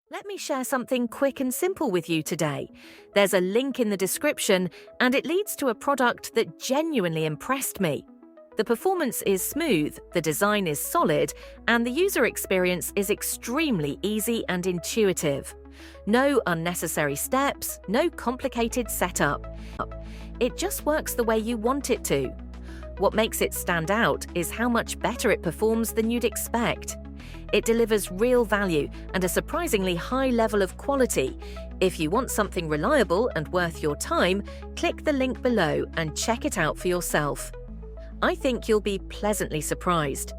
Let me share something quick and simple with you today. There's a link in the description, and it leads to a product that genuinely impressed me. The performance is smooth, the design is solid, and the user experience is extremely easy and intuitive. No unnecessary steps, no complicated setup. It just works the way you want it to. What makes it stand out is how much better it performs than you'd expect. It delivers real value and a surprisingly high level of quality. If you want something reliable and worth your time, click the link below and check it out for yourself. I think you'll be pleasantly surprised.